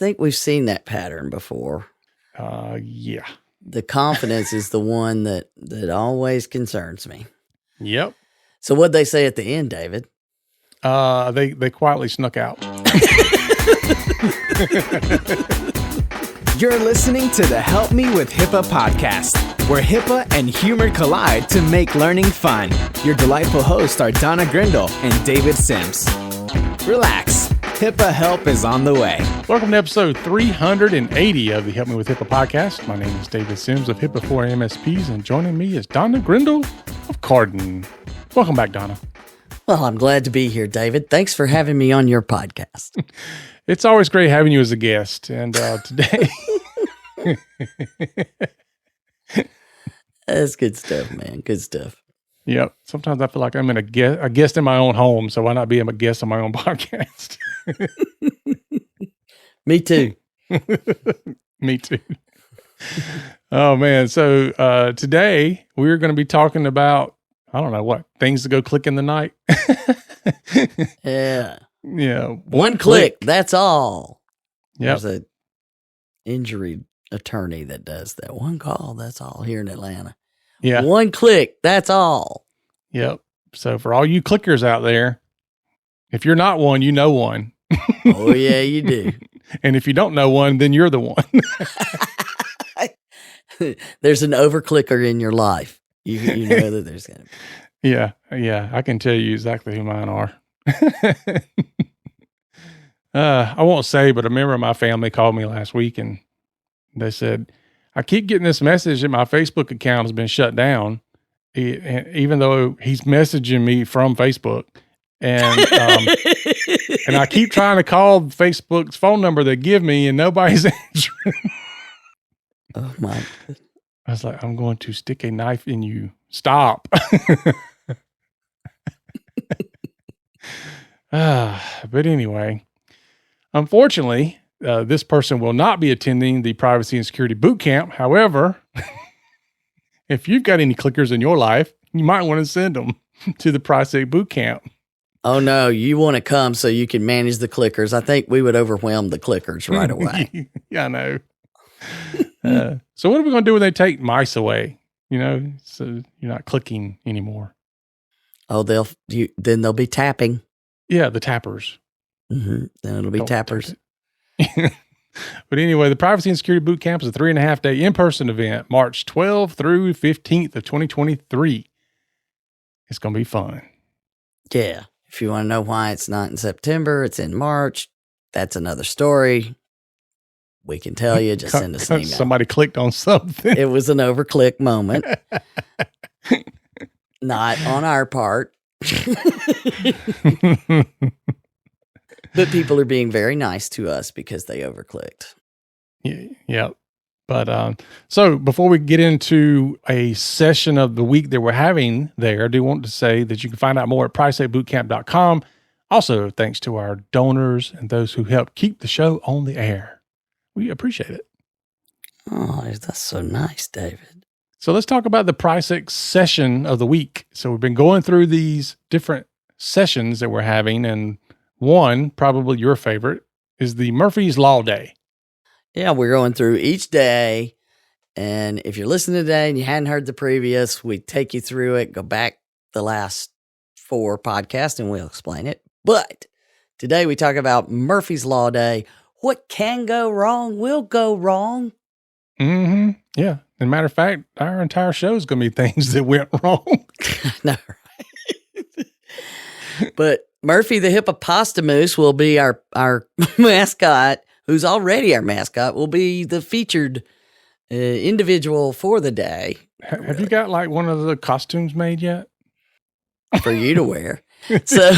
think we've seen that pattern before. Yeah. The confidence is the one that always concerns me. Yep. So what'd they say at the end, David? They quietly snuck out. You're listening to the Help Me with HIPAA podcast, where HIPAA and humor collide to make learning fun. Your delightful hosts are Donna Grindle and David Sims. Relax, HIPAA help is on the way. Welcome to episode 380 of the Help Me with HIPAA podcast. My name is David Sims of HIPAA 4 MSPs, and joining me is Donna Grindle of Carden. Welcome back, Donna. Well, I'm glad to be here, David. Thanks for having me on your podcast. It's always great having you as a guest. And today... That's good stuff, man. Good stuff. Yep. Sometimes I feel like I'm a guest in my own home, so why not be a guest on my own podcast? Me too. Me too. Oh, man. So today we're going to be talking about, I don't know what, things to go click in the night. Yeah. Yeah. One click. That's all. Yep. There's an injury attorney that does that. One call. That's all here in Atlanta. Yeah. One click. That's all. Yep. So for all you clickers out there, if you're not one, you know one. Oh, yeah, you do. And if you don't know one, then you're the one. There's an overclicker in your life. You know that there's going to be. Yeah. Yeah. I can tell you exactly who mine are. I won't say, but a member of my family called me last week and they said, I keep getting this message that my Facebook account has been shut down, even though he's messaging me from Facebook. And and I keep trying to call Facebook's phone number they give me and nobody's answering. Oh, my. I was like, I'm going to stick a knife in you. Stop. But anyway, unfortunately, this person will not be attending the Privacy and Security Boot Camp. However, if you've got any clickers in your life, you might want to send them to the Privacy Boot Camp. Oh, no, you want to come so you can manage the clickers. I think we would overwhelm the clickers right away. Yeah, I know. So what are we going to do when they take mice away? You know, so you're not clicking anymore. Oh, then they'll be tapping. Yeah, the tappers. Mm-hmm. Then it'll be tappers. But anyway, the Privacy and Security Boot Camp is a 3.5-day in-person event, March 12th through 15th of 2023. It's going to be fun. Yeah. If you want to know why it's not in September, it's in March. That's another story. We can tell you. Just send us an email. Somebody clicked on something. It was an overclick moment. Not on our part. But people are being very nice to us because they overclicked. Yeah. But so before we get into a session of the week that we're having there, I do want to say that you can find out more at PrivacyBootCamp.com. Also, thanks to our donors and those who help keep the show on the air. We appreciate it. Oh, that's so nice, David. So let's talk about the PriceX session of the week. So we've been going through these different sessions that we're having, and one, probably your favorite, is the Murphy's Law Day. Yeah, we're going through each day, and if you're listening today and you hadn't heard the previous, we take you through it, go back the last 4 podcasts, and we'll explain it. But today we talk about Murphy's Law Day. What can go wrong will go wrong. Mm-hmm. Yeah. As a matter of fact, our entire show is going to be things that went wrong. No, right? But Murphy the hippopotamus will be our mascot, who's already our mascot, will be the featured individual for the day. Have you got like one of the costumes made yet? For you to wear. So,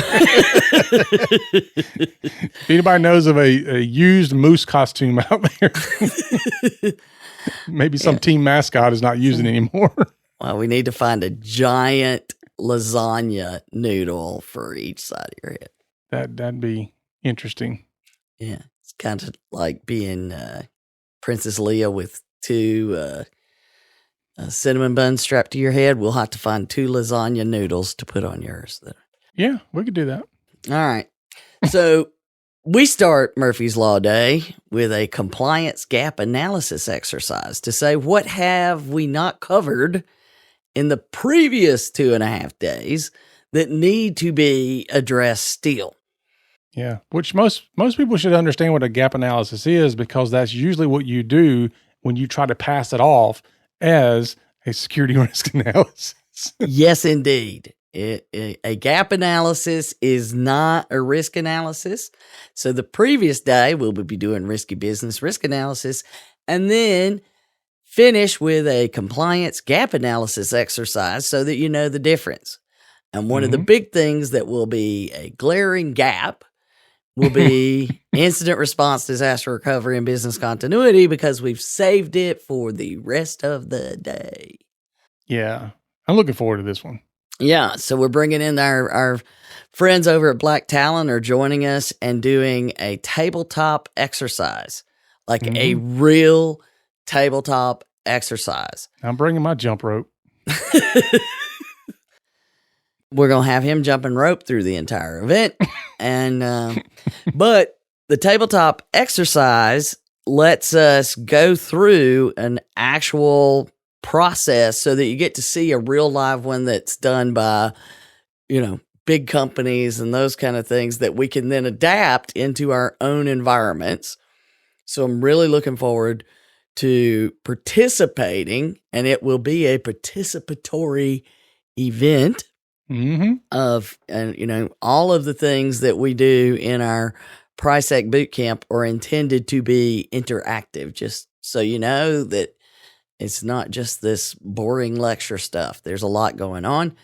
if anybody knows of a used moose costume out there, maybe some team mascot is not using anymore. Well, we need to find a giant lasagna noodle for each side of your head. That'd be interesting. Yeah, it's kind of like being Princess Leia with 2 cinnamon buns strapped to your head. We'll have to find 2 lasagna noodles to put on yours. Yeah, we could do that. All right. So We start Murphy's Law Day with a compliance gap analysis exercise to say, what have we not covered in the previous 2.5 days that need to be addressed still? Yeah, which most people should understand what a gap analysis is, because that's usually what you do when you try to pass it off as a security risk analysis. Yes, indeed. A gap analysis is not a risk analysis. So the previous day, we'll be doing risky business risk analysis, and then finish with a compliance gap analysis exercise so that you know the difference. And one of the big things that will be a glaring gap will be incident response, disaster recovery, and business continuity, because we've saved it for the rest of the day. Yeah, I'm looking forward to this one. Yeah, so we're bringing in our friends over at Black Talon are joining us and doing a tabletop exercise, like a real tabletop exercise. I'm bringing my jump rope. We're going to have him jumping rope through the entire event. And but the tabletop exercise lets us go through an actual process so that you get to see a real live one that's done by, big companies and those kind of things that we can then adapt into our own environments. So I'm really looking forward to participating, and it will be a participatory event of, all of the things that we do in our PriceSec Bootcamp are intended to be interactive, just so you know that it's not just this boring lecture stuff. There's a lot going on.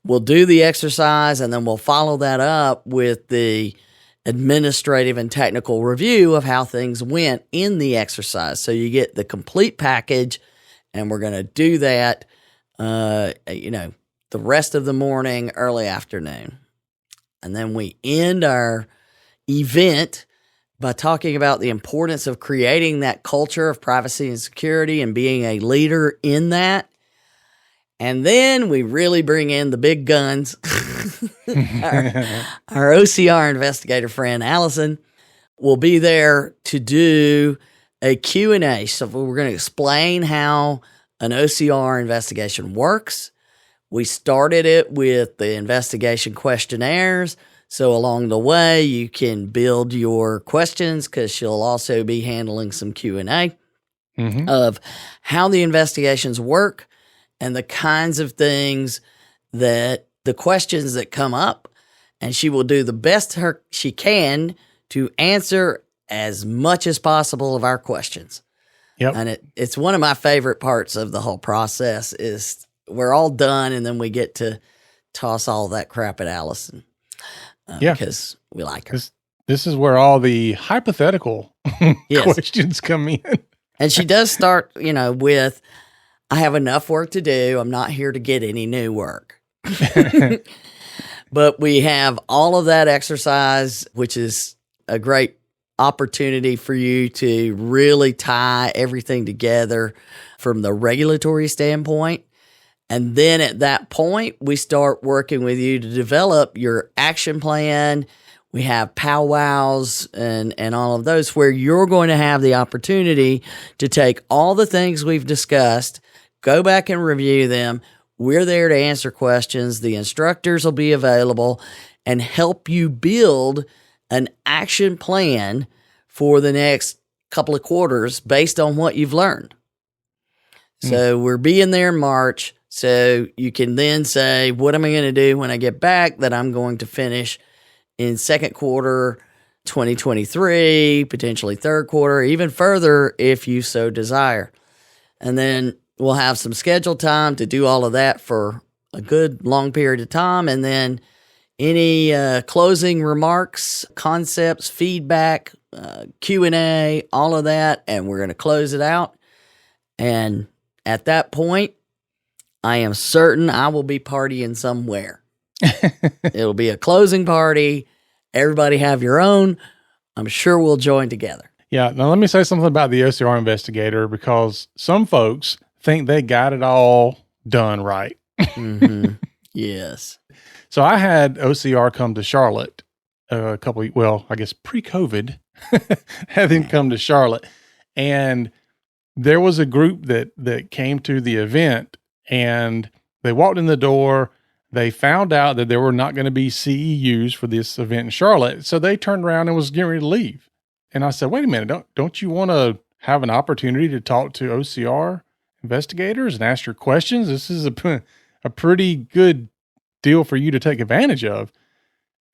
We'll do the exercise, and then we'll follow that up with the administrative and technical review of how things went in the exercise. So you get the complete package, and we're going to do that, the rest of the morning, early afternoon. And then we end our event by talking about the importance of creating that culture of privacy and security and being a leader in that. And then we really bring in the big guns. Our OCR investigator friend, Allison, will be there to do a Q&A. So we're going to explain how an OCR investigation works. We started it with the investigation questionnaires. So along the way, you can build your questions, because she'll also be handling some Q&A of how the investigations work and the kinds of things that the questions that come up. And she will do the best she can to answer as much as possible of our questions. Yep. And it's one of my favorite parts of the whole process is we're all done, and then we get to toss all that crap at Allison. Because we like her. This is where all the hypothetical questions come in. And she does start, with, I have enough work to do. I'm not here to get any new work. But we have all of that exercise, which is a great opportunity for you to really tie everything together from the regulatory standpoint. And then at that point, we start working with you to develop your action plan. We have powwows and all of those where you're going to have the opportunity to take all the things we've discussed, go back and review them. We're there to answer questions. The instructors will be available and help you build an action plan for the next couple of quarters based on what you've learned. So we're being there in March. So you can then say, what am I going to do when I get back that I'm going to finish in second quarter 2023, potentially third quarter, even further if you so desire. And then we'll have some scheduled time to do all of that for a good long period of time. And then any closing remarks, concepts, feedback, Q&A, all of that. And we're going to close it out. And at that point, I am certain I will be partying somewhere. It'll be a closing party. Everybody have your own. I'm sure we'll join together. Yeah. Now, let me say something about the OCR investigator, because some folks think they got it all done right. Yes. So I had OCR come to Charlotte a couple, well, I guess pre-COVID, had him come to Charlotte, and there was a group that came to the event, and they walked in the door. They found out that there were not going to be CEUs for this event in Charlotte, so they turned around and was getting ready to leave. And I said, "Wait a minute! Don't you want to have an opportunity to talk to OCR investigators and ask your questions? This is a pretty good deal for you to take advantage of."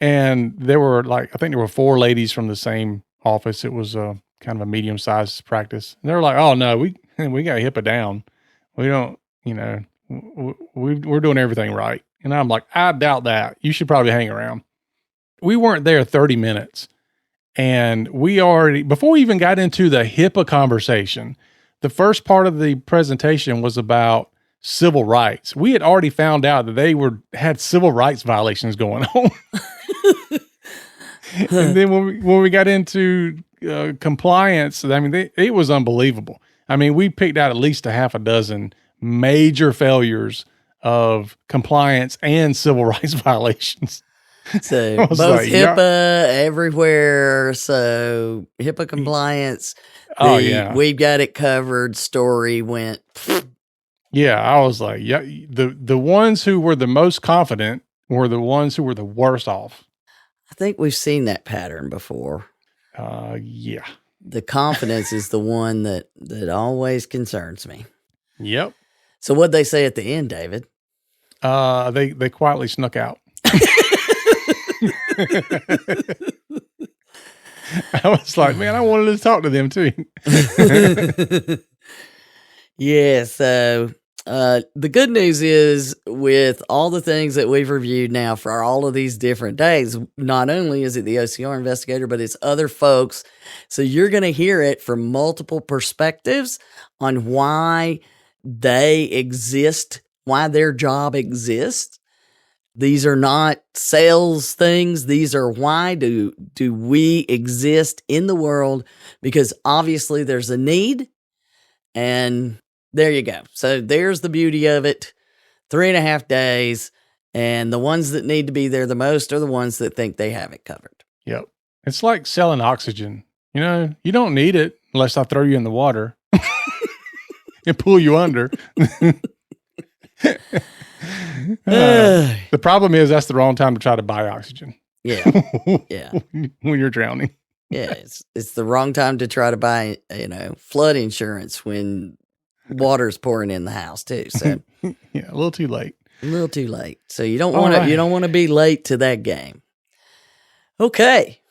And there were I think there were 4 ladies from the same office. It was kind of a medium-sized practice. And they were like, "Oh no, we got HIPAA down. We don't, we're doing everything right." And I'm like, "I doubt that. You should probably hang around." We weren't there 30 minutes. And before we even got into the HIPAA conversation, the first part of the presentation was about civil rights. We had already found out that they had civil rights violations going on. And then when we got into compliance, I mean, it was unbelievable. I mean, we picked out at least a half a dozen major failures of compliance and civil rights violations. So both HIPAA everywhere. So HIPAA compliance. We've got it covered story went. Yeah, I was like, yeah, the ones who were the most confident were the ones who were the worst off. I think we've seen that pattern before. Yeah. The confidence is the one that always concerns me. Yep. So what'd they say at the end, David? They quietly snuck out. I was like, man, I wanted to talk to them too. Yeah, so the good news is with all the things that we've reviewed now for all of these different days, not only is it the OCR investigator, but it's other folks. So you're going to hear it from multiple perspectives on why they exist, why their job exists. These are not sales things. These are why do we exist in the world? Because obviously there's a need, and there you go. So there's the beauty of it. 3.5 days, and the ones that need to be there the most are the ones that think they have it covered. Yep. It's like selling oxygen. You don't need it unless I throw you in the water and pull you under. The problem is that's the wrong time to try to buy oxygen. Yeah. Yeah. When you're drowning. Yeah. It's the wrong time to try to buy, flood insurance when water's pouring in the house too. So yeah, a little too late. A little too late. So you don't want to be late to that game. Okay.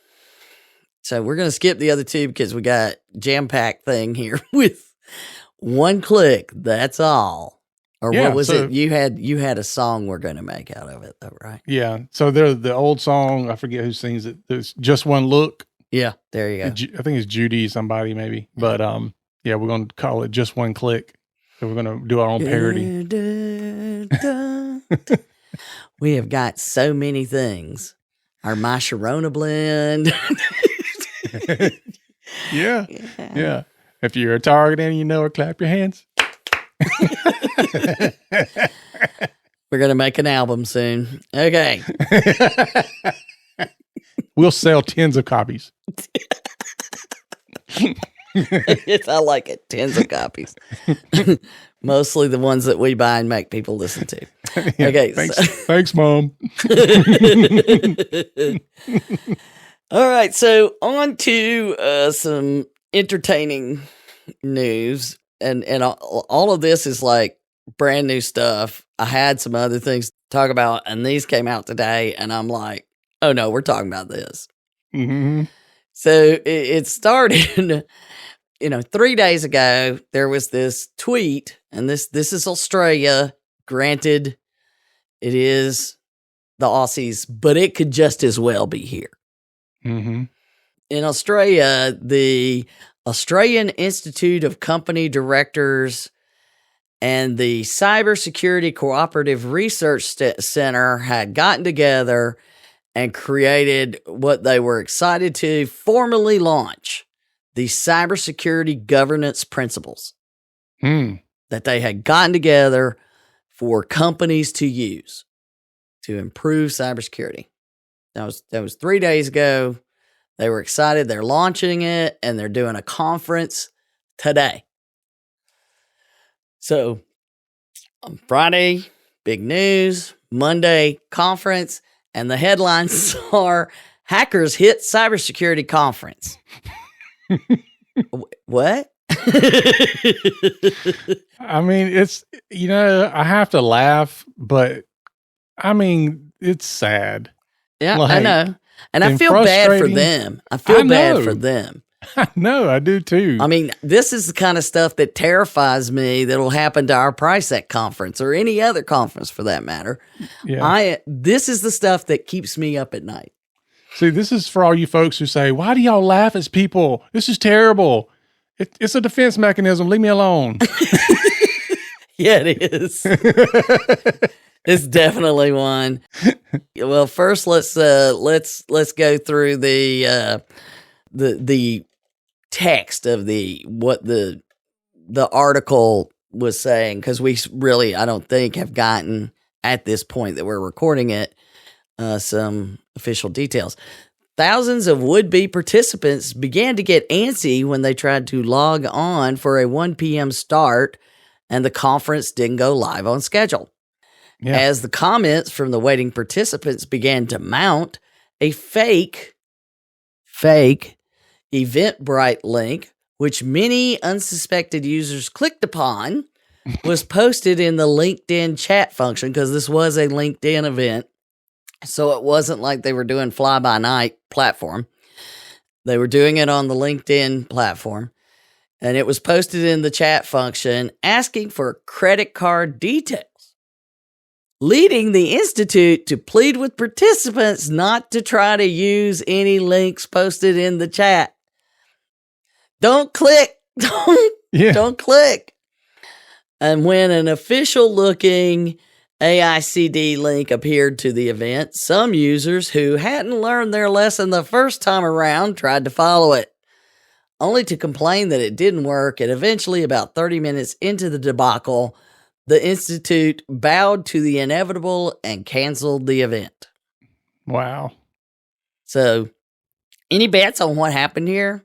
So we're going to skip the other two because we got jam-packed thing here with one click. That's all. Or what was it? You had a song we're going to make out of it, though, right? Yeah. So the old song, I forget who sings it. There's Just One Look. Yeah, there you go. I think it's Judy somebody maybe, but yeah, we're going to call it Just One Click. So we're going to do our own parody. We have got so many things. Our My Sharona blend. Yeah. If you're a target and you know it, clap your hands. We're going to make an album soon. Okay. We'll sell tens of copies. I like it. Tens of copies. Mostly the ones that we buy and make people listen to. Okay. Thanks, Mom. All right. So on to some entertaining news. And all of this is like brand new stuff. I had some other things to talk about, and these came out today, and I'm like, oh no, we're talking about this. Mm-hmm. So it started, 3 days ago, there was this tweet, and this is Australia. Granted, it is the Aussies, but it could just as well be here. Mm-hmm. In Australia, the Australian Institute of Company Directors and the Cybersecurity Cooperative Research Center had gotten together and created what they were excited to formally launch, the Cybersecurity Governance Principles that they had gotten together for companies to use to improve cybersecurity. That was 3 days ago. They were excited. They're launching it, and they're doing a conference today. So on Friday, big news. Monday, conference. And the headlines are hackers hit cybersecurity conference. What? I mean, it's, I have to laugh, but I mean, it's sad. Yeah, I know. And I feel bad for them. I feel bad for them. I know, I do too. I mean, this is the kind of stuff that terrifies me that'll happen to our PriceSec conference or any other conference for that matter. Yeah. This is the stuff that keeps me up at night. See, this is for all you folks who say, why do y'all laugh at people? This is terrible. It's a defense mechanism. Leave me alone. Yeah, it is. It's definitely one. Well, first let's go through the text of what the article was saying, because we really, I don't think, have gotten at this point that we're recording it some official details. Thousands of would-be participants began to get antsy when they tried to log on for a 1 p.m. start, and the conference didn't go live on schedule. Yeah. As the comments from the waiting participants began to mount, a fake Eventbrite link, which many unsuspected users clicked upon, was posted in the LinkedIn chat function, because this was a LinkedIn event. So it wasn't like they were doing fly-by-night platform. They were doing it on the LinkedIn platform. And it was posted in the chat function asking for credit card details, leading the Institute to plead with participants not to try to use any links posted in the chat. Don't click. Don't click. And when an official-looking AICD link appeared to the event, some users who hadn't learned their lesson the first time around tried to follow it, only to complain that it didn't work. And eventually, about 30 minutes into the debacle, the Institute bowed to the inevitable and canceled the event. Wow. So, any bets on what happened here?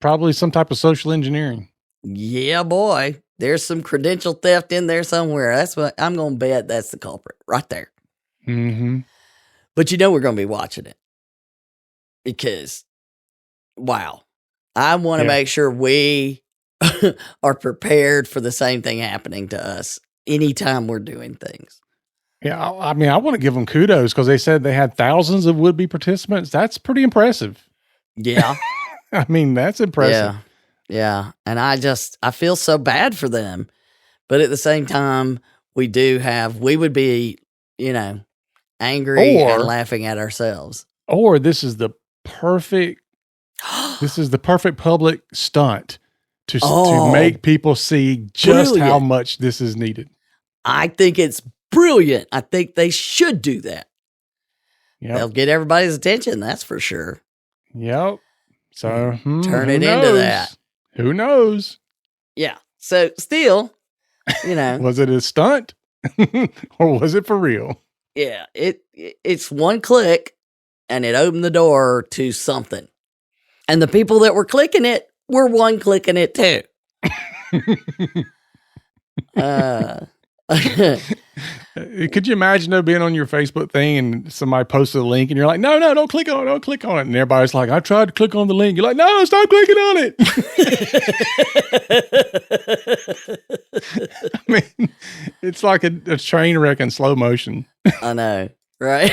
Probably some type of social engineering. Yeah, boy. There's some credential theft in there somewhere. That's what I'm going to bet. That's the culprit right there. Mm-hmm. But we're going to be watching it because, wow, I want to make sure we are prepared for the same thing happening to us anytime we're doing things. Yeah, I mean, I want to give them kudos because they said they had thousands of would-be participants. That's pretty impressive. Yeah. I mean, that's impressive. Yeah. And I feel so bad for them. But at the same time, we would be, angry and laughing at ourselves. Or this is the perfect public stunt to make people see just how much this is needed. I think it's brilliant. I think they should do that. Yep. They'll get everybody's attention, that's for sure. Yep. So turn it into that. Who knows? Yeah. So still, was it a stunt or was it for real? Yeah. It's one click and it opened the door to something. And the people that were clicking it were one clicking it too. Could you imagine though being on your Facebook thing and somebody posted a link and you're like, no, don't click on it, and everybody's like, I tried to click on the link. You're like, no, stop clicking on it. I mean, it's like a train wreck in slow motion. I know, right?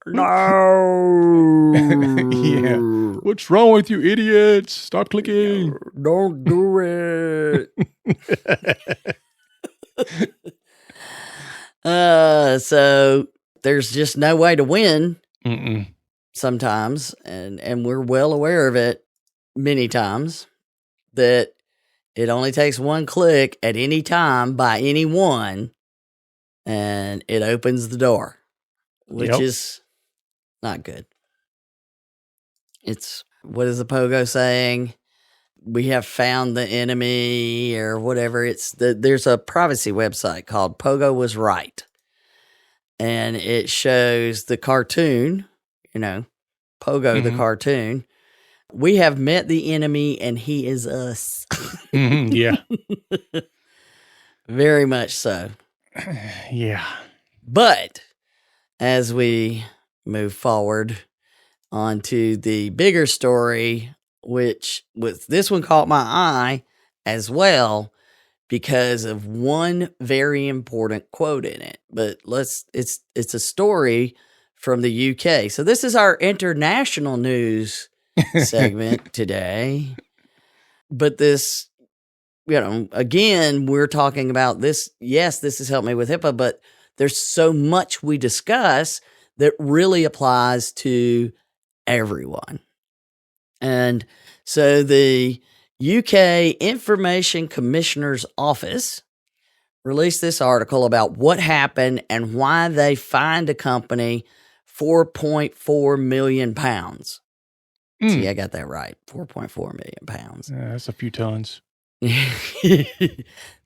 No. Yeah. What's wrong with you idiots? Stop clicking. Don't do it. So there's just no way to win. Sometimes, and we're well aware of it many times, that it only takes one click at any time by anyone and it opens the door, which is not good. It's, what is the pogo saying? we have found the enemy or whatever. There's a privacy website called Pogo Was Right. And it shows the cartoon, Pogo the cartoon. We have met the enemy and he is us. Yeah. Very much so. Yeah. But as we move forward onto the bigger story, which this one caught my eye as well because of one very important quote in it. But it's a story from the UK. So this is our international news segment today. But this, again, we're talking about this. Yes, this has helped me with HIPAA, but there's so much we discuss that really applies to everyone. And so the UK Information Commissioner's Office released this article about what happened and why they fined a company £4.4 million. See, I got that right. 4.4 million pounds. Yeah, that's a few tons. The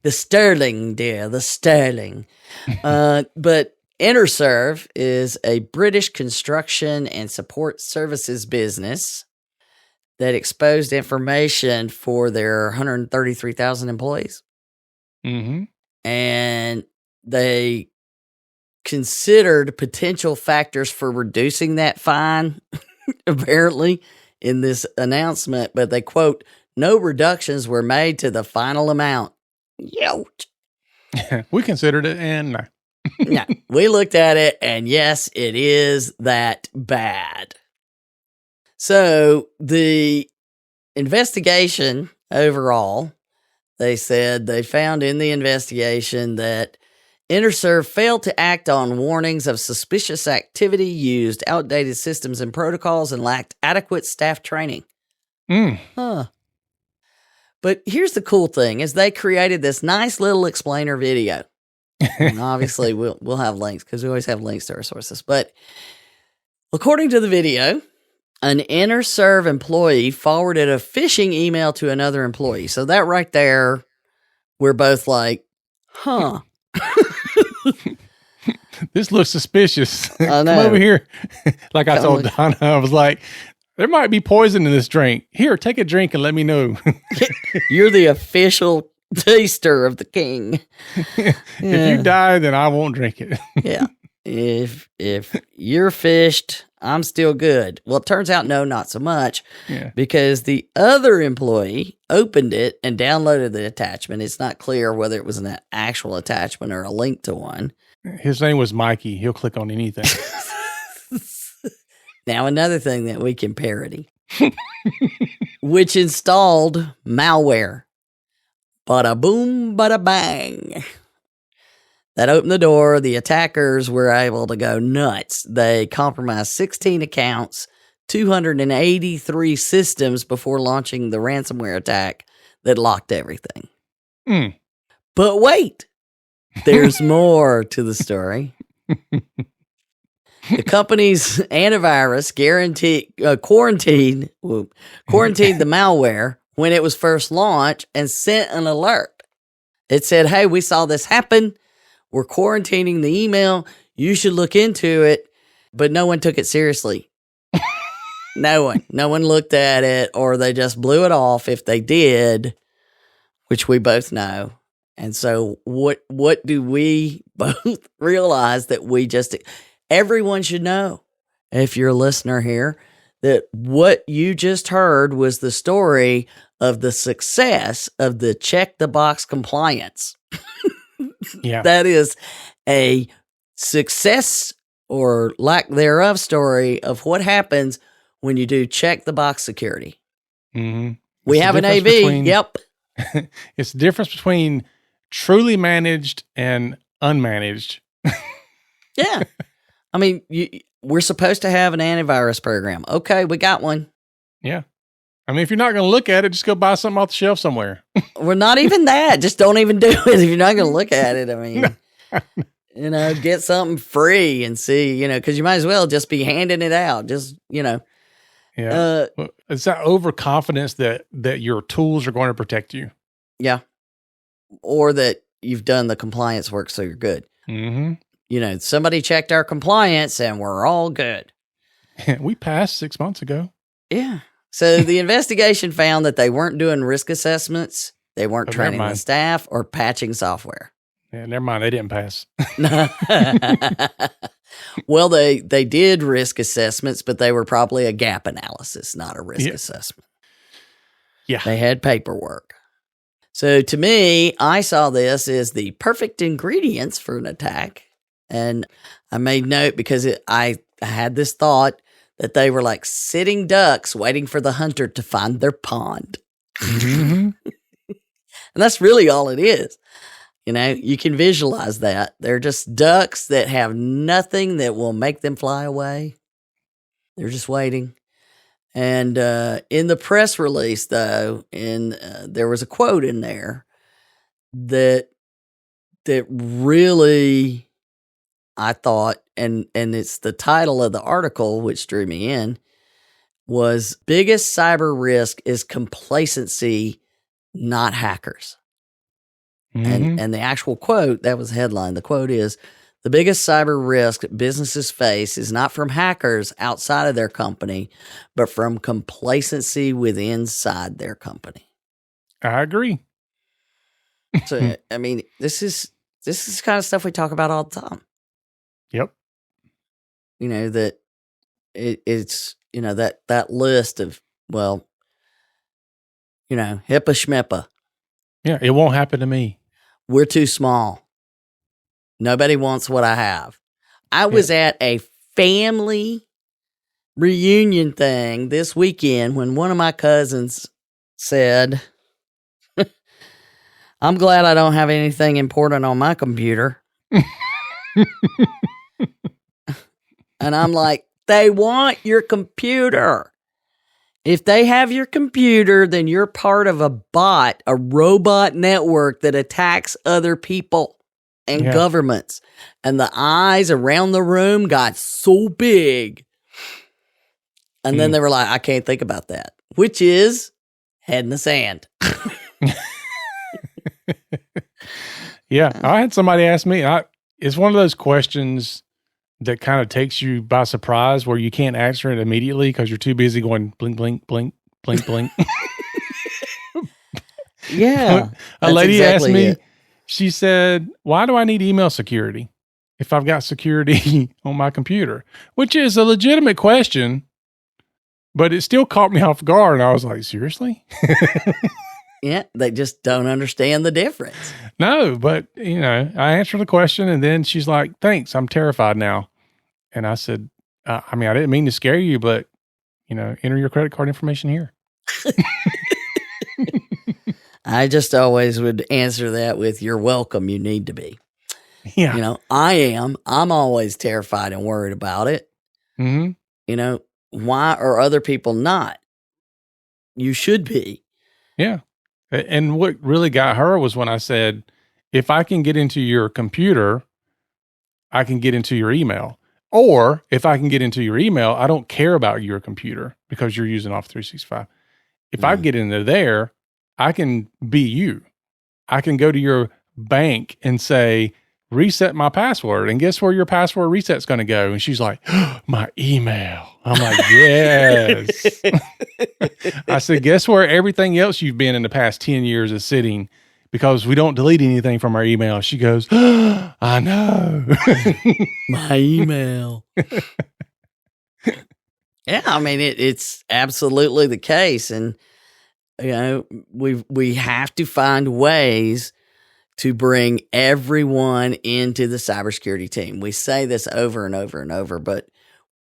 sterling, dear, the sterling. But Interserve is a British construction and support services business that exposed information for their 133,000 employees. Mm-hmm. And they considered potential factors for reducing that fine, apparently, in this announcement. But they quote, "No reductions were made to the final amount." Yout. We considered it, and no. No, we looked at it, and yes, it is that bad. So the investigation overall, they said they found in the investigation that Interserve failed to act on warnings of suspicious activity, used outdated systems and protocols, and lacked adequate staff training. But here's the cool thing is they created this nice little explainer video. And obviously we'll have links because we always have links to our sources. But according to the video, an Interserve employee forwarded a phishing email to another employee. So that right there, we're both like, huh. This looks suspicious. I know. Come over here. Like I told Donna, I was like, there might be poison in this drink. Here, take a drink and let me know. You're the official taster of the king. If you die, then I won't drink it. Yeah. If you're fished, I'm still good. Well, it turns out, no, not so much. Yeah. Because the other employee opened it and downloaded the attachment. It's not clear whether it was an actual attachment or a link to one. His name was Mikey. He'll click on anything. Now, another thing that we can parody, which installed malware. Bada boom, bada bang. That opened the door. The attackers were able to go nuts. They compromised 16 accounts, 283 systems before launching the ransomware attack that locked everything. But wait, there's more to the story. The company's antivirus quarantined the malware when it was first launched and sent an alert. It said, hey, we saw this happen. We're quarantining the email. You should look into it. But no one took it seriously. No one looked at it, or they just blew it off if they did, which we both know. And so what do we both realize that everyone should know, if you're a listener here, that what you just heard was the story of the success of the check the box compliance. Yeah. That is a success or lack thereof story of what happens when you do check the box security. Mm-hmm. We have an AV. Yep. It's the difference between truly managed and unmanaged. Yeah. I mean, we're supposed to have an antivirus program. Okay, we got one. Yeah. I mean, if you're not going to look at it, just go buy something off the shelf somewhere. We're not even that. Just don't even do it if you're not going to look at it. I mean, get something free and see, because you might as well just be handing it out. Just, Yeah. Yeah. Well, it's that overconfidence that your tools are going to protect you. Yeah. Or that you've done the compliance work, so you're good. Mm-hmm. You know, somebody checked our compliance and we're all good. We passed 6 months ago. Yeah. So the investigation found that they weren't doing risk assessments, they weren't training the staff, or patching software. Yeah, never mind. They didn't pass. Well, they did risk assessments, but they were probably a gap analysis, not a risk assessment. Yeah. They had paperwork. So to me, I saw this as the perfect ingredients for an attack. And I made note because I had this thought that they were like sitting ducks waiting for the hunter to find their pond. Mm-hmm. And that's really all it is. You know, you can visualize that. They're just ducks that have nothing that will make them fly away. They're just waiting. And in the press release, though, there was a quote in there that really, I thought, and it's the title of the article, which drew me in, was biggest cyber risk is complacency, not hackers. Mm-hmm. And the actual quote, that was the headline. The quote is, the biggest cyber risk businesses face is not from hackers outside of their company, but from complacency inside their company. I agree. So, I mean, this is the kind of stuff we talk about all the time. Yep. You know, that it's, you know, that list of, well, you know, HIPAA schmippa. Yeah, it won't happen to me. We're too small. Nobody wants what I have. I was at a family reunion thing this weekend when one of my cousins said, I'm glad I don't have anything important on my computer. And I'm like, they want your computer. If they have your computer, then you're part of a bot, a robot network that attacks other people and governments. And the eyes around the room got so big. And then they were like, I can't think about that, which is head in the sand. Yeah. I had somebody ask me, it's one of those questions that kind of takes you by surprise where you can't answer it immediately because you're too busy going blink, blink, blink, blink, blink. Yeah. A lady asked me, she said, why do I need email security if I've got security on my computer? Which is a legitimate question, but it still caught me off guard. And I was like, seriously? Yeah, they just don't understand the difference. No, but, you know, I answered the question and then she's like, thanks, I'm terrified now. And I said, I mean, I didn't mean to scare you, but, you know, enter your credit card information here. I just always would answer that with, you're welcome, you need to be. Yeah. You know, I'm always terrified and worried about it. Mm-hmm. You know, why are other people not? You should be. Yeah. And what really got her was when I said, if I can get into your computer, I can get into your email. Or if I can get into your email, I don't care about your computer because you're using Office 365. If I get into there, I can be you. I can go to your bank and say, reset my password. And guess where your password reset's going to go? And she's like, my email. I'm like, yes. I said, guess where everything else you've been in the past 10 years is sitting? Because we don't delete anything from our email. She goes, I know. My email. Yeah, I mean, it's absolutely the case. And, you know, we have to find ways to bring everyone into the cybersecurity team. We say this over and over and over, but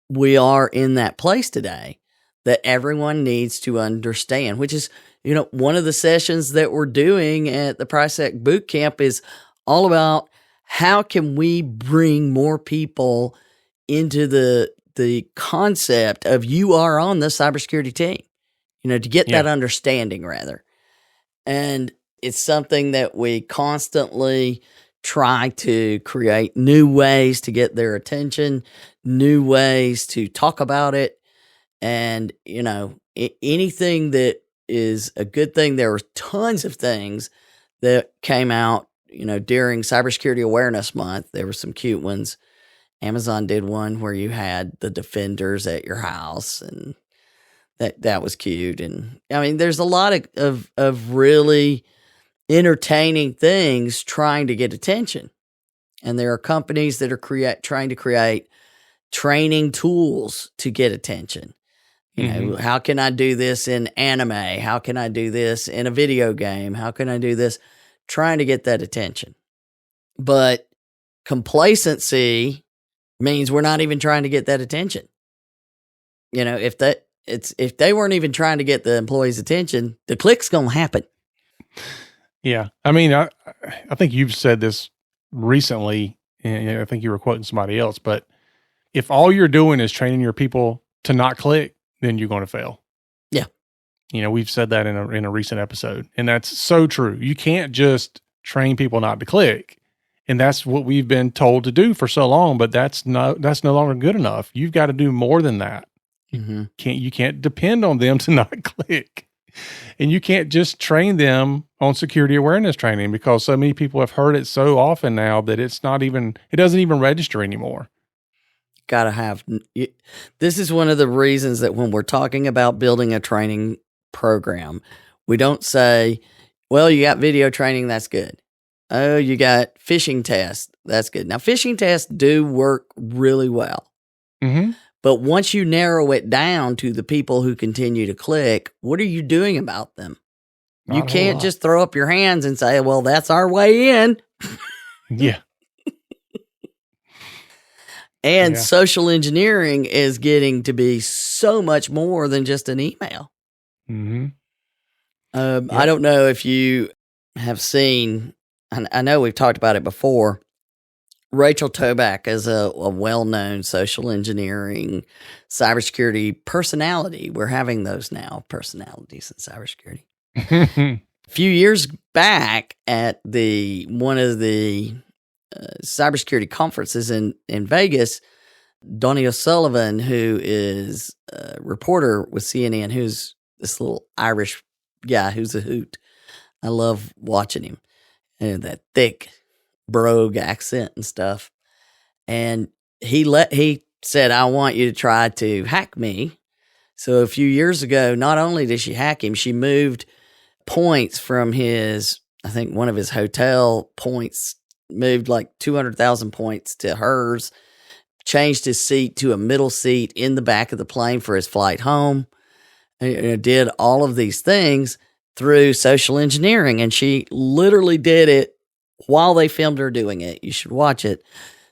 we are in that place today that everyone needs to understand, which is, you know, one of the sessions that we're doing at the PriceSec boot camp is all about how can we bring more people into the concept of you are on the cybersecurity team, you know, to get that understanding rather. And it's something that we constantly try to create new ways to get their attention, new ways to talk about it. And, anything that is a good thing, there were tons of things that came out, during Cybersecurity Awareness Month. There were some cute ones. Amazon did one where you had the defenders at your house, and that was cute. And I mean, there's a lot of really entertaining things trying to get attention. And there are companies that are trying to create training tools to get attention. How can I do this in anime? How can I do this in a video game? How can I do this? Trying to get that attention. But complacency means we're not even trying to get that attention. If they weren't even trying to get the employees' attention, the click's going to happen. Yeah. I mean, I think you've said this recently, and I think you were quoting somebody else, but if all you're doing is training your people to not click, then you're going to fail. Yeah. We've said that in a recent episode, and that's so true. You can't just train people not to click. And that's what we've been told to do for so long, but that's no longer good enough. You've got to do more than that. Mm-hmm. You can't depend on them to not click. And you can't just train them on security awareness training, because so many people have heard it so often now that it doesn't even register anymore. Gotta have. This is one of the reasons that when we're talking about building a training program, we don't say, well, you got video training, that's good. Oh, you got phishing tests, that's good. Now, phishing tests do work really well. Mm-hmm. But once you narrow it down to the people who continue to click, what are you doing about them? You can't just throw up your hands and say, well, that's our way in. Yeah. And social engineering is getting to be so much more than just an email. Mm-hmm. I don't know if you have seen, I know we've talked about it before, Rachel Toback is a well-known social engineering cybersecurity personality. We're having those now, personalities in cybersecurity. A few years back at one of the cybersecurity conferences in Vegas, Donnie O'Sullivan, who is a reporter with CNN, who's this little Irish guy who's a hoot. I love watching him. And that thick brogue accent and stuff. And he said, I want you to try to hack me. So a few years ago, not only did she hack him, she moved points from I think one of his hotel points, moved like 200,000 points to hers, changed his seat to a middle seat in the back of the plane for his flight home, and did all of these things through social engineering. And she literally did it while they filmed her doing it. You should watch it.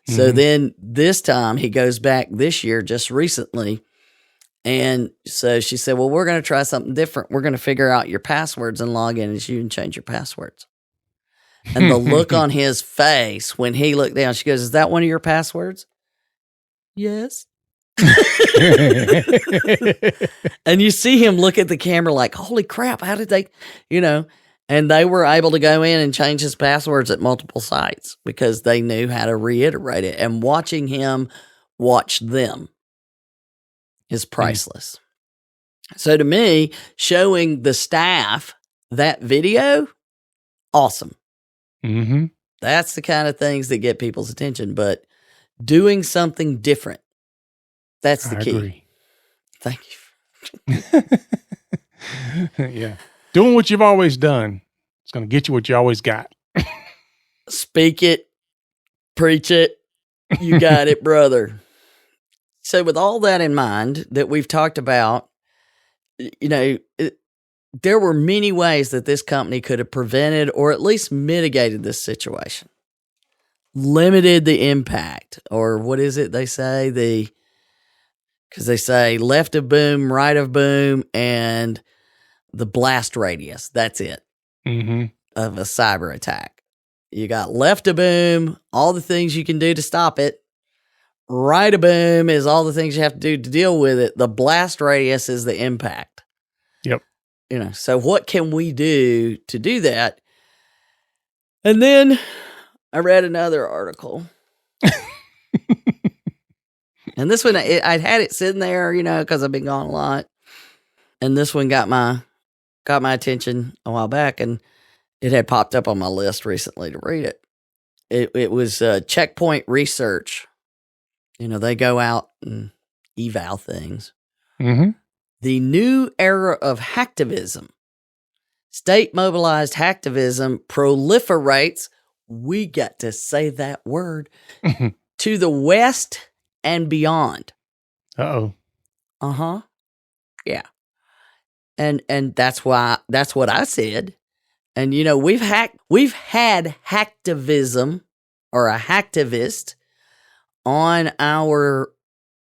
Mm-hmm. So then this time he goes back this year, just recently. And so she said, well, we're going to try something different. We're going to figure out your passwords and log in as you and change your passwords. And the look on his face when he looked down, she goes, is that one of your passwords? Yes. And you see him look at the camera like, holy crap, how did they, and they were able to go in and change his passwords at multiple sites because they knew how to reiterate it. And watching him watch them is priceless. Mm-hmm. So to me, showing the staff that video, awesome. Mm-hmm. That's the kind of things that get people's attention. But doing something different, that's the key. Agree. Thank you. Yeah. Doing what you've always done. It's going to get you what you always got. Speak it. Preach it. You got it, brother. So with all that in mind that we've talked about, there were many ways that this company could have prevented or at least mitigated this situation. Limited the impact, or what is it they say? Because they say left of boom, right of boom, and the blast radius. That's it. Mm-hmm. Of a cyber attack. You got left of boom, all the things you can do to stop it. Right of boom is all the things you have to do to deal with it. The blast radius is the impact. Yep. So what can we do to do that? And then I read another article. And this one, I'd had it sitting there, because I've been gone a lot. And this one got my attention a while back, and it had popped up on my list recently to read it. It was Checkpoint Research. They go out and eval things. Mm-hmm. The new era of hacktivism. State mobilized hacktivism proliferates. We got to say that word. To the West and beyond. Uh-oh. Uh-huh. Yeah. And that's what I said. And we've had hacktivism or a hacktivist on our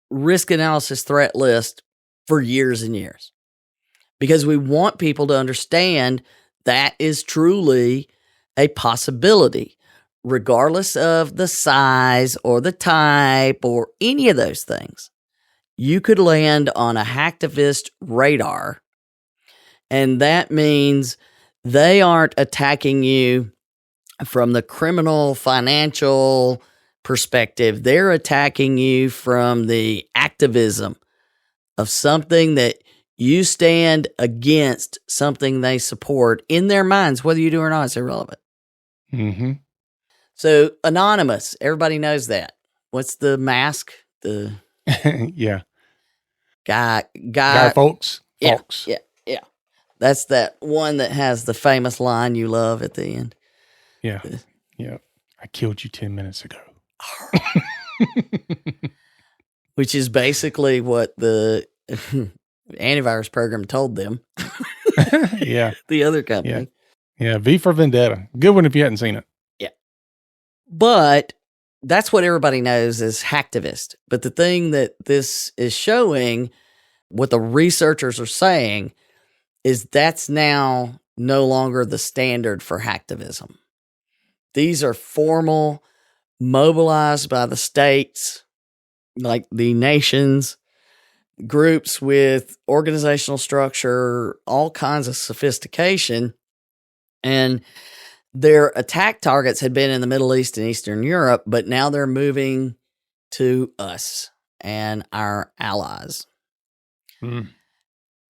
risk analysis threat list for years and years. Because we want people to understand that is truly a possibility, regardless of the size or the type or any of those things. You could land on a hacktivist radar, and that means they aren't attacking you from the criminal financial perspective. They're attacking you from the activism of something that you stand against, something they support in their minds. Whether you do or not, it's irrelevant. Mm-hmm. So anonymous, everybody knows that. What's the mask? The yeah. Guy Fawkes. Yeah, Fawkes. yeah. That's that one that has the famous line you love at the end. Yeah. Yeah. I killed you 10 minutes ago. Which is basically what the antivirus program told them. Yeah. The other company. Yeah. V for Vendetta. Good one if you hadn't seen it. Yeah. But that's what everybody knows is hacktivist. But the thing that this is showing, what the researchers are saying, is that's now no longer the standard for hacktivism. These are formal, mobilized by the states, like the nations, groups with organizational structure, all kinds of sophistication. And their attack targets had been in the Middle East and Eastern Europe, but now they're moving to us and our allies.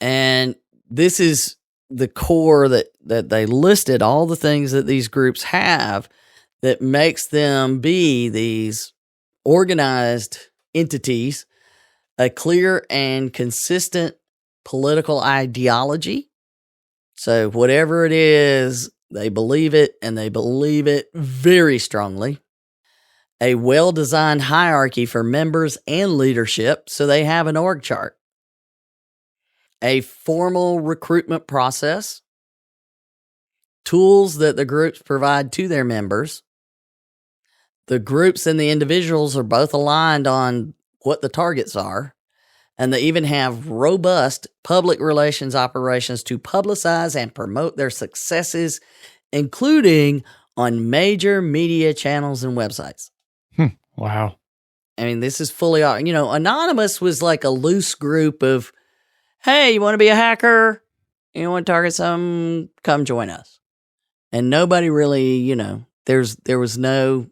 And this is the core that they listed, all the things that these groups have that makes them be these organized entities, a clear and consistent political ideology. So whatever it is, they believe it, and they believe it very strongly. A well-designed hierarchy for members and leadership, so they have an org chart. A formal recruitment process, tools that the groups provide to their members. The groups and the individuals are both aligned on what the targets are, and they even have robust public relations operations to publicize and promote their successes, including on major media channels and websites. Wow. I mean, this is fully, Anonymous was like a loose group of, hey, you want to be a hacker? You want to target some? Come join us. And nobody really, there was no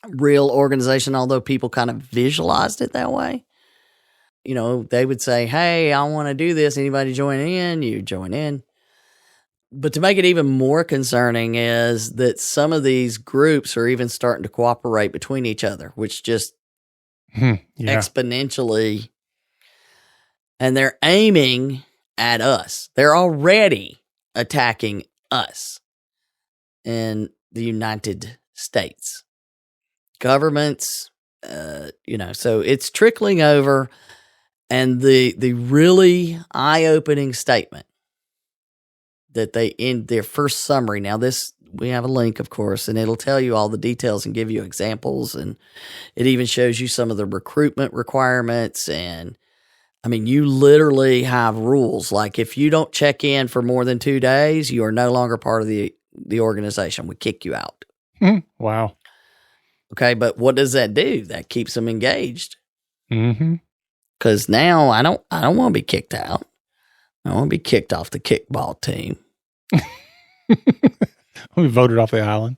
real organization, although people kind of visualized it that way. They would say, hey, I want to do this. Anybody join in? You join in. But to make it even more concerning is that some of these groups are even starting to cooperate between each other, which just exponentially, and they're aiming at us. They're already attacking us in the United States. Governments, so it's trickling over. And the really eye-opening statement that they, in their first summary, now this, we have a link, of course, and it'll tell you all the details and give you examples. And it even shows you some of the recruitment requirements. And I mean, you literally have rules. Like if you don't check in for more than 2 days, you are no longer part of the organization. We kick you out. Wow. Okay. But what does that do? That keeps them engaged. Mm-hmm. Because now I don't want to be kicked out. I want to be kicked off the kickball team. We voted off the island.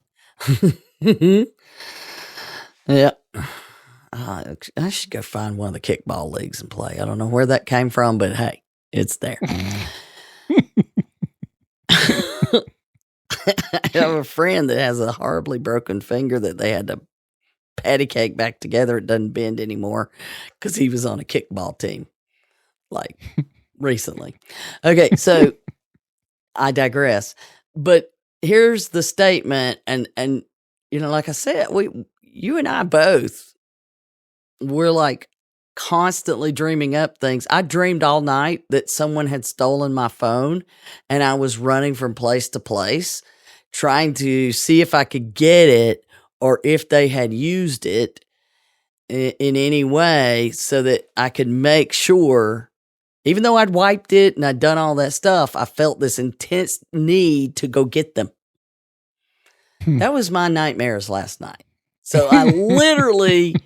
Yeah. I should go find one of the kickball leagues and play. I don't know where that came from, but hey, it's there. I have a friend that has a horribly broken finger that they had to patty cake back together. It doesn't bend anymore because he was on a kickball team like recently. Okay, so I digress. But here's the statement, and like I said, you and I both, we're like constantly dreaming up things. I dreamed all night that someone had stolen my phone, and I was running from place to place trying to see if I could get it or if they had used it in any way so that I could make sure, even though I'd wiped it and I'd done all that stuff, I felt this intense need to go get them. That was my nightmares last night. So I literally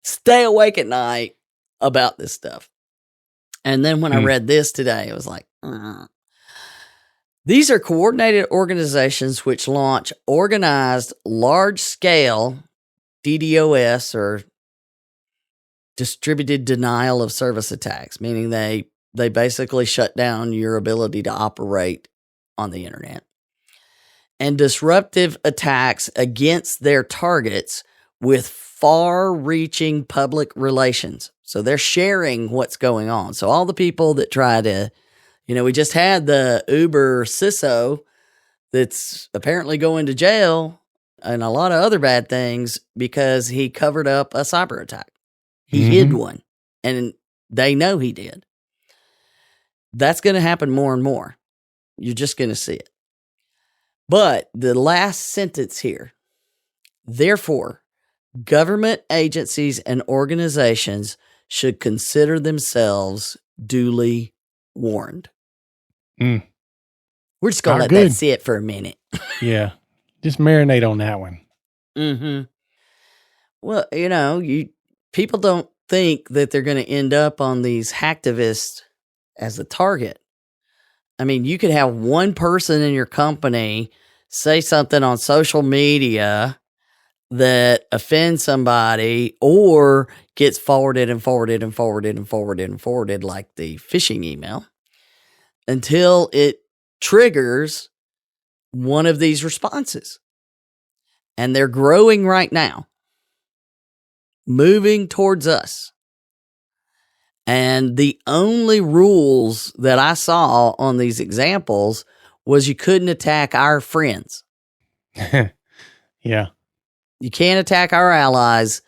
stay awake at night about this stuff. And then when I read this today, it was like, These are coordinated organizations which launch organized large-scale DDoS or distributed denial of service attacks, meaning they basically shut down your ability to operate on the internet. And disruptive attacks against their targets with far-reaching public relations. So they're sharing what's going on. So all the people that try to, we just had the Uber CISO that's apparently going to jail and a lot of other bad things because he covered up a cyber attack. He hid one, and they know he did. That's going to happen more and more. You're just going to see it. But the last sentence here, therefore, government agencies and organizations should consider themselves duly warned. We're just going to let that sit for a minute. Yeah. Just marinate on that one. Well, people don't think that they're going to end up on these hacktivists as the target. I mean, you could have one person in your company say something on social media that offends somebody or gets forwarded and forwarded and forwarded and forwarded and forwarded like the phishing email until it triggers one of these responses. And they're growing right now, moving towards us. And the only rules that I saw on these examples was you couldn't attack our friends. Yeah. You can't attack our allies,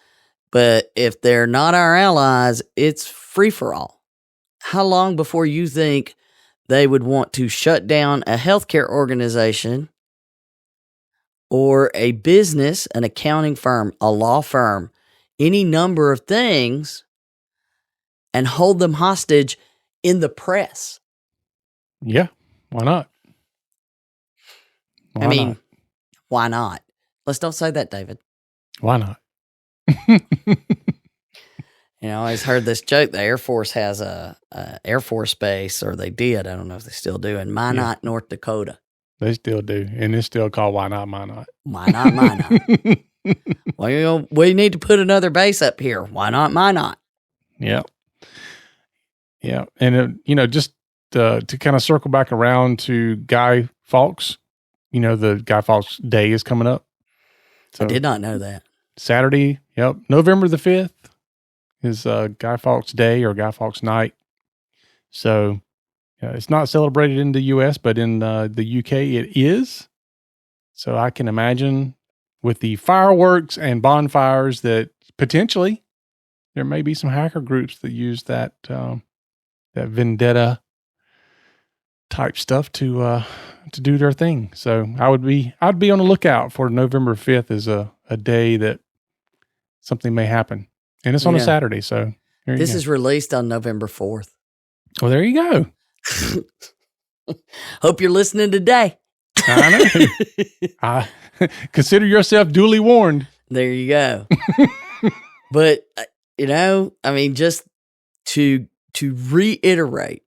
but if they're not our allies, it's free for all. How long before you think they would want to shut down a healthcare organization or a business, an accounting firm, a law firm, any number of things, and hold them hostage in the press? Yeah. Why not? Why not? Let's don't say that, David. Why not? I always heard this joke. The Air Force has a Air Force base, or they did. I don't know if they still do, in Minot, North Dakota. They still do. And it's still called Why Not, Minot. Why not, Minot? Well, we need to put another base up here. Why not, Minot? Yeah. Yeah. And, just to kind of circle back around to Guy Fawkes, the Guy Fawkes Day is coming up. So I did not know that. Saturday, November the 5th is Guy Fawkes Day or Guy Fawkes Night. So it's not celebrated in the U.S., but in the UK it is. So I can imagine with the fireworks and bonfires that potentially there may be some hacker groups that use that vendetta type stuff to do their thing. So I'd be on the lookout for November 5th as a day that something may happen. And it's on a Saturday. So this is released on November 4th. Well, there you go. Hope you're listening today. I know. Consider yourself duly warned. There you go. But, just to reiterate,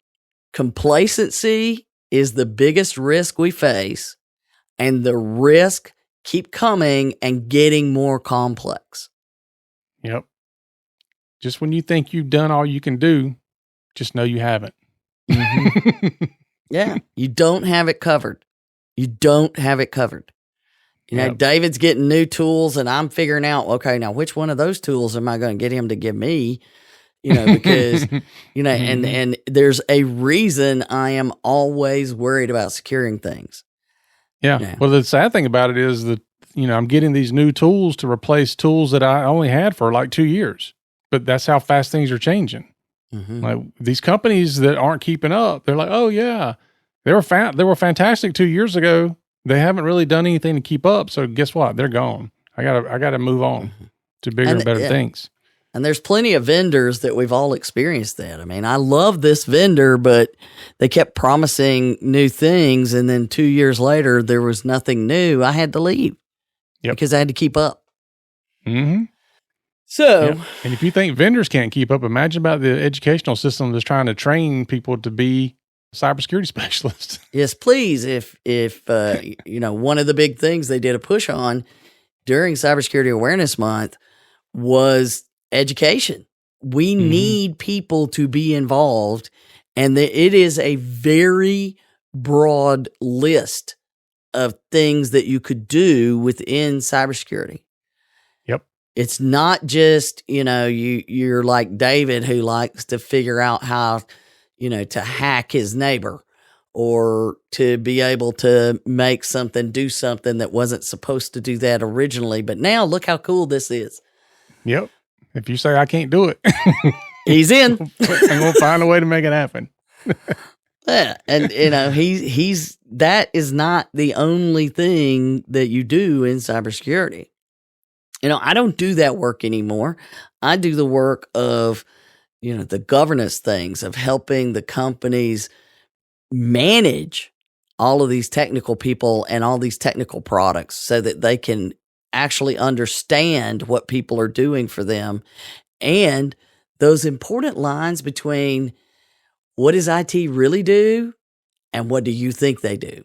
complacency is the biggest risk we face, and the risk keep coming and getting more complex. Yep. just when you think you've done all you can do, just know you haven't. Mm-hmm. Yeah. You don't have it covered. You don't have it covered. You know, Yep. David's getting new tools and I'm figuring out, okay, now which one of those tools am I going to get him to give me? You know, because, you know, and there's a reason I am always worried about securing things. Yeah. Yeah. Well, the sad thing about it is that, you know, I'm getting these new tools to replace tools that I only had for like 2 years, but that's how fast things are changing. Mm-hmm. Like these companies that aren't keeping up, they're like, oh yeah, they were fantastic 2 years ago. They haven't really done anything to keep up. So guess what? They're gone. I gotta move on to bigger and better things. And there's plenty of vendors that we've all experienced that. I mean, I love this vendor, but they kept promising new things. And then 2 years later, there was nothing new. I had to leave because I had to keep up. Mm-hmm. So, Yep. And if you think vendors can't keep up, imagine about the educational system that's trying to train people to be cybersecurity specialists. yes, please. If you know, one of the big things they did a push on during Cybersecurity Awareness Month was education. We need people to be involved, and it is a very broad list of things that you could do within cybersecurity. Yep. It's not just, you know, you're like David who likes to figure out how, you know, to hack his neighbor or to be able to make something do something that wasn't supposed to do that originally. But now look how cool this is. Yep. If you say I can't do it, He's in. I'm going to find a way to make it happen. Yeah. And, you know, that is not the only thing that you do in cybersecurity. You know, I don't do that work anymore. I do the work of, you know, the governance things of helping the companies manage all of these technical people and all these technical products so that they can actually understand what people are doing for them and those important lines between what does IT really do and what do you think they do?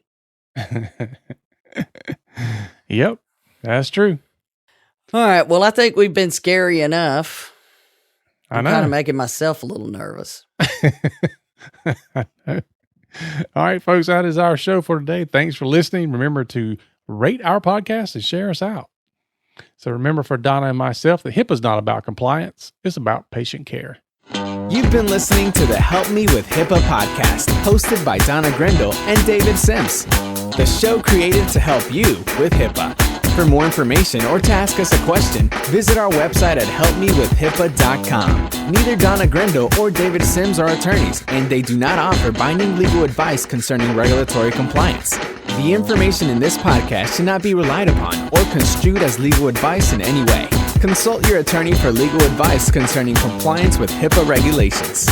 Yep. That's true. All right. Well, I think we've been scary enough. I I'm know. kind of making myself a little nervous. All right, folks, that is our show for today. Thanks for listening. Remember to rate our podcast and share us out. So remember, for Donna and myself, that HIPAA is not about compliance. It's about patient care. You've been listening to the Help Me with HIPAA podcast, hosted by Donna Grindle and David Sims. The show created to help you with HIPAA. For more information or to ask us a question, visit our website at helpmewithhipaa.com. Neither Donna Grindle or David Sims are attorneys, and they do not offer binding legal advice concerning regulatory compliance. The information in this podcast should not be relied upon or construed as legal advice in any way. Consult your attorney for legal advice concerning compliance with HIPAA regulations.